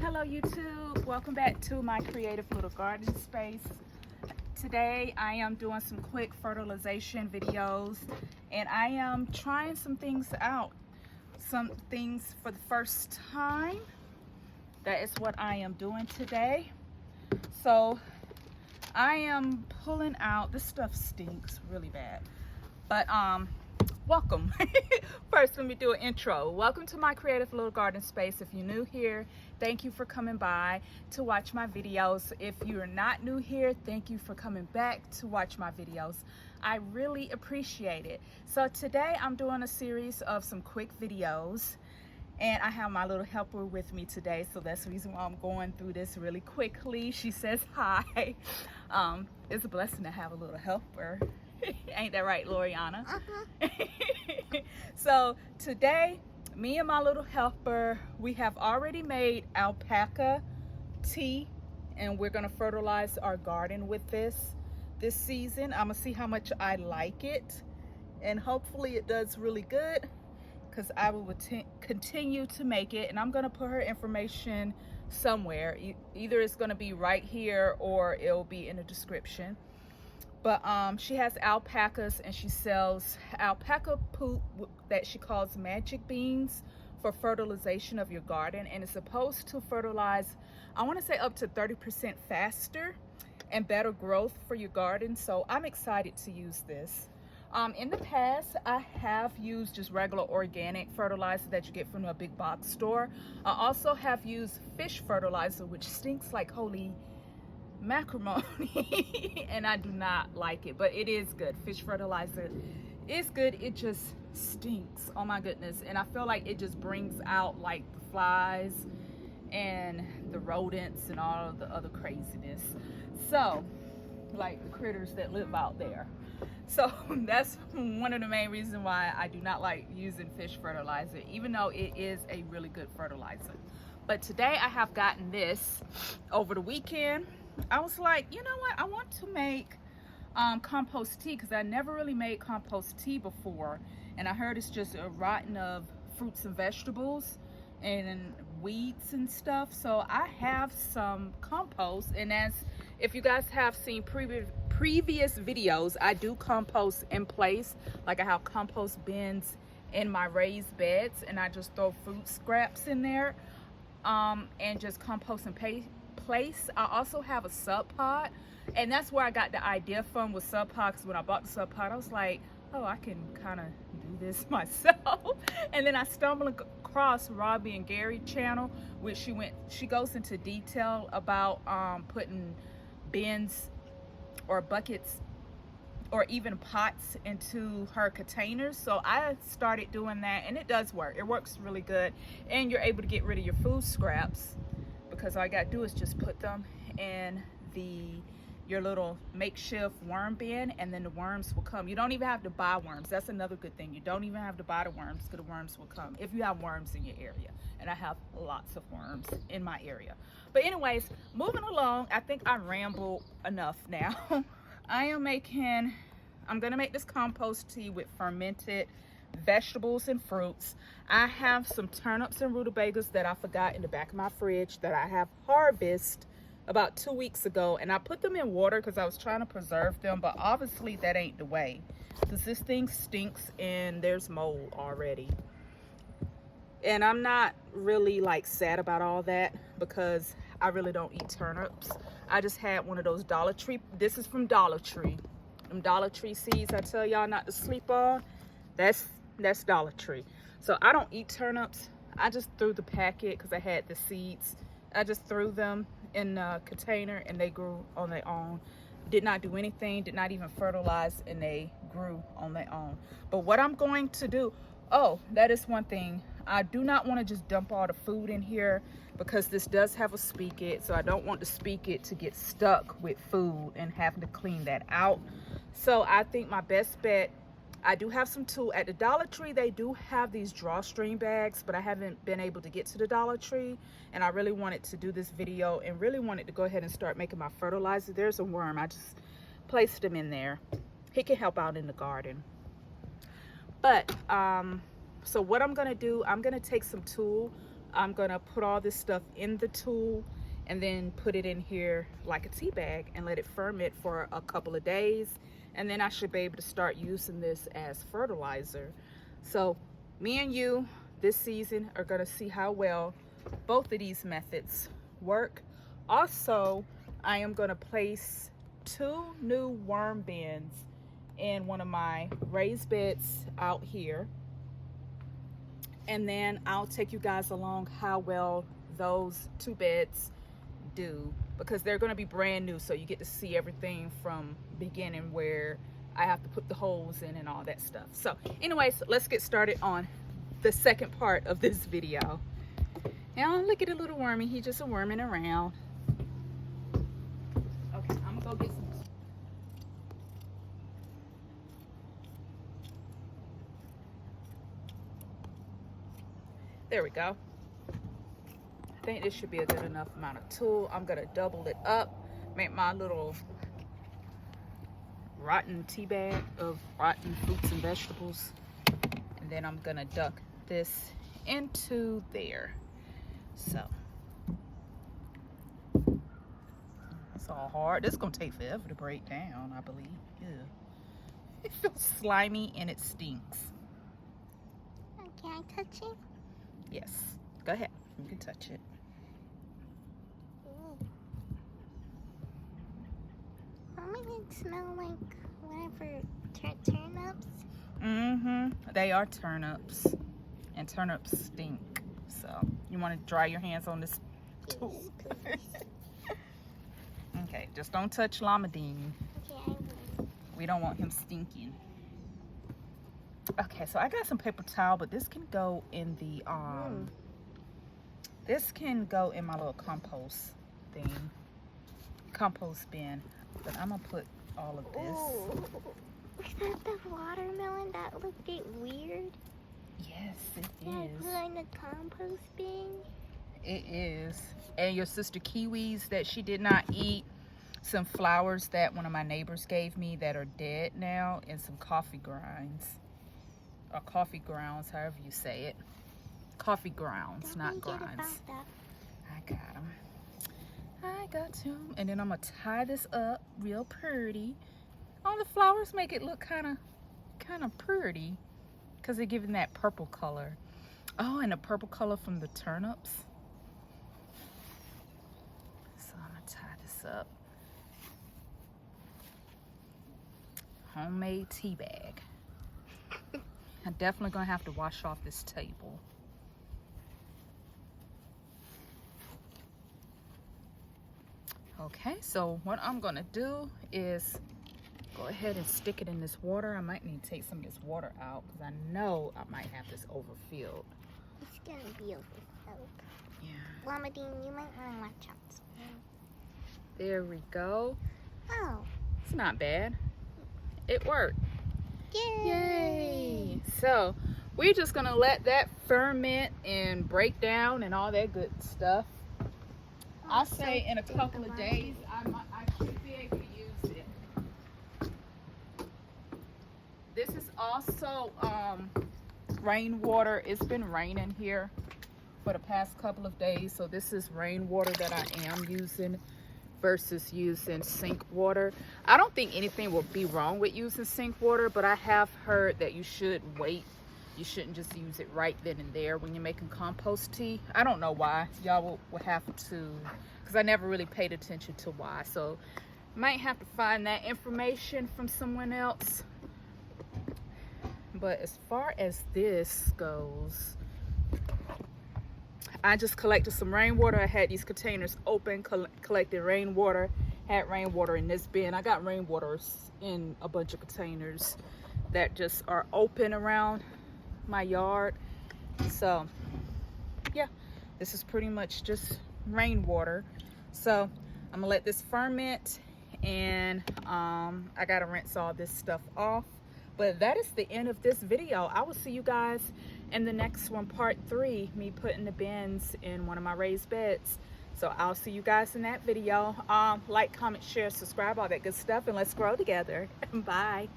Hello YouTube, welcome back to my creative little garden space. Today I am doing some quick fertilization videos and I am trying some things out, some things for the first time. That is what I am doing today. So I am pulling out, this stuff stinks really bad, but welcome. First, let me do an intro. Welcome to my creative little garden space. If you're new here, thank you for coming by to watch my videos. If you're not new here, thank you for coming back to watch my videos. I really appreciate it. So today I'm doing a series of some quick videos and I have my little helper with me today, so that's the reason why I'm going through this really quickly. She says hi. It's a blessing to have a little helper. Ain't that right, Loriana? So today, me and my little helper, we have already made alpaca tea, and we're gonna fertilize our garden with this season. I'm gonna see how much I like it, and hopefully it does really good, because I will continue to make it, and I'm gonna put her information somewhere. Either it's gonna be right here or it'll be in the description. But she has alpacas and she sells alpaca poop that she calls magic beans for fertilization of your garden, and it's supposed to fertilize, I want to say, up to 30% faster and better growth for your garden. So I'm excited to use this. In the past, I have used just regular organic fertilizer that you get from a big box store. I also have used fish fertilizer, which stinks like holy macaroni and I do not like it, but it is good. Fish fertilizer is good. It just stinks, oh my goodness, and I feel like it just brings out like the flies and the rodents and all of the other craziness, so like the critters that live out there. So that's one of the main reasons why I do not like using fish fertilizer, even though it is a really good fertilizer. But today I have gotten this over the weekend. I was like, you know what, I want to make compost tea, because I never really made compost tea before, and I heard it's just a rotten of fruits and vegetables and weeds and stuff. So I have some compost, and as if you guys have seen previous videos, I do compost in place. Like I have compost bins in my raised beds, and I just throw food scraps in there and just compost in place. I also have a sub pod, and that's where I got the idea from, with sub pods. When I bought the sub pod, I was like, oh, I can kind of do this myself. And then I stumbled across Robbie and Gary channel, which she goes into detail about putting bins or buckets or even pots into her containers. So I started doing that, and it does work. It works really good, and you're able to get rid of your food scraps, because all I gotta do is just put them in your little makeshift worm bin, and then the worms will come. You don't even have to buy worms. That's another good thing. You don't even have to buy the worms, because the worms will come if you have worms in your area, and I have lots of worms in my area. But anyways, moving along, I think I rambled enough now. I'm gonna make this compost tea with fermented vegetables and fruits. I have some turnips and rutabagas that I forgot in the back of my fridge that I have harvested about 2 weeks ago, and I put them in water because I was trying to preserve them, but obviously that ain't the way, because this thing stinks and there's mold already. And I'm not really like sad about all that, because I really don't eat turnips. I just had one of those Dollar Tree, this is from Dollar Tree, them Dollar Tree seeds I tell y'all not to sleep on. That's Dollar Tree. So I don't eat turnips. I just threw the packet because I had the seeds. I just threw them in a container and they grew on their own. Did not do anything, did not even fertilize, and they grew on their own. But what I'm going to do, oh, that is one thing. I do not want to just dump all the food in here, because this does have a spigot, so I don't want the spigot to get stuck with food and having to clean that out. So I think my best bet, I do have some too. At the Dollar Tree, they do have these drawstring bags, but I haven't been able to get to the Dollar Tree, and I really wanted to do this video and really wanted to go ahead and start making my fertilizer. There's a worm. I just placed him in there. He can help out in the garden. But so what I'm gonna do, I'm gonna take some tulle I'm gonna put all this stuff in the tool and then put it in here like a tea bag and let it ferment for a couple of days, and then I should be able to start using this as fertilizer. So me and you this season are gonna see how well both of these methods work. Also, I am gonna place 2 new worm bins in one of my raised beds out here, and then I'll take you guys along how well those 2 beds do, because they're going to be brand new, so you get to see everything from beginning where I have to put the holes in and all that stuff. So anyways, let's get started on the second part of this video. Now look at a little wormy, he's just a worming around. Okay, I'm gonna go get some. There we go. I think this should be a good enough amount of tool. I'm gonna double it up, make my little rotten tea bag of rotten fruits and vegetables, and then I'm gonna duck this into there. So it's all hard. This is gonna take forever to break down, I believe. Yeah. It feels slimy and it stinks. Can I touch it? Yes, go ahead, you can touch it. Mama, it smell like whatever, turnips? Mm-hmm, they are turnips, and turnips stink. So you want to dry your hands on this tool. Okay, just don't touch llama. Okay, I will. We don't want him stinking. Okay, so I got some paper towel, but this can go in the this can go in my little compost bin, but I'm gonna put all of this. Ooh. Is that the watermelon that looked weird? Yes, it Yeah, is. put in the compost bin. It is. And your sister kiwis that she did not eat, some flowers that one of my neighbors gave me that are dead now, and some coffee grinds. Or coffee grounds, however you say it. Coffee grounds, not grinds. I got them. I got them. And then I'm going to tie this up real pretty. All the flowers make it look kind of pretty, because they're giving that purple color. Oh, and the purple color from the turnips. So I'm going to tie this up. Homemade tea bag. I'm definitely gonna have to wash off this table. Okay, so what I'm gonna do is go ahead and stick it in this water. I might need to take some of this water out because I know I might have this overfilled. It's gonna be overfilled. Yeah. Llama Dean, you might want to watch out. There we go. Oh. It's not bad. It worked. Yay! Yay! So we're just gonna let that ferment and break down and all that good stuff. I say in a couple of days I should be able to use it. This is also rainwater. It's been raining here for the past couple of days, so this is rainwater that I am using versus using sink water. I don't think anything will be wrong with using sink water, but I have heard that you should wait. You shouldn't just use it right then and there when you're making compost tea. I don't know why. Y'all will have to, because I never really paid attention to why. So might have to find that information from someone else. But as far as this goes, I just collected some rainwater. I had these containers open, collected rainwater, had rainwater in this bin. I got rainwater in a bunch of containers that just are open around my yard. So yeah, this is pretty much just rainwater. So I'm gonna let this ferment, and I gotta rinse all this stuff off. But that is the end of this video. I will see you guys in the next one, part 3, me putting the bins in one of my raised beds. So I'll see you guys in that video. Like, comment, share, subscribe, all that good stuff, and let's grow together. Bye.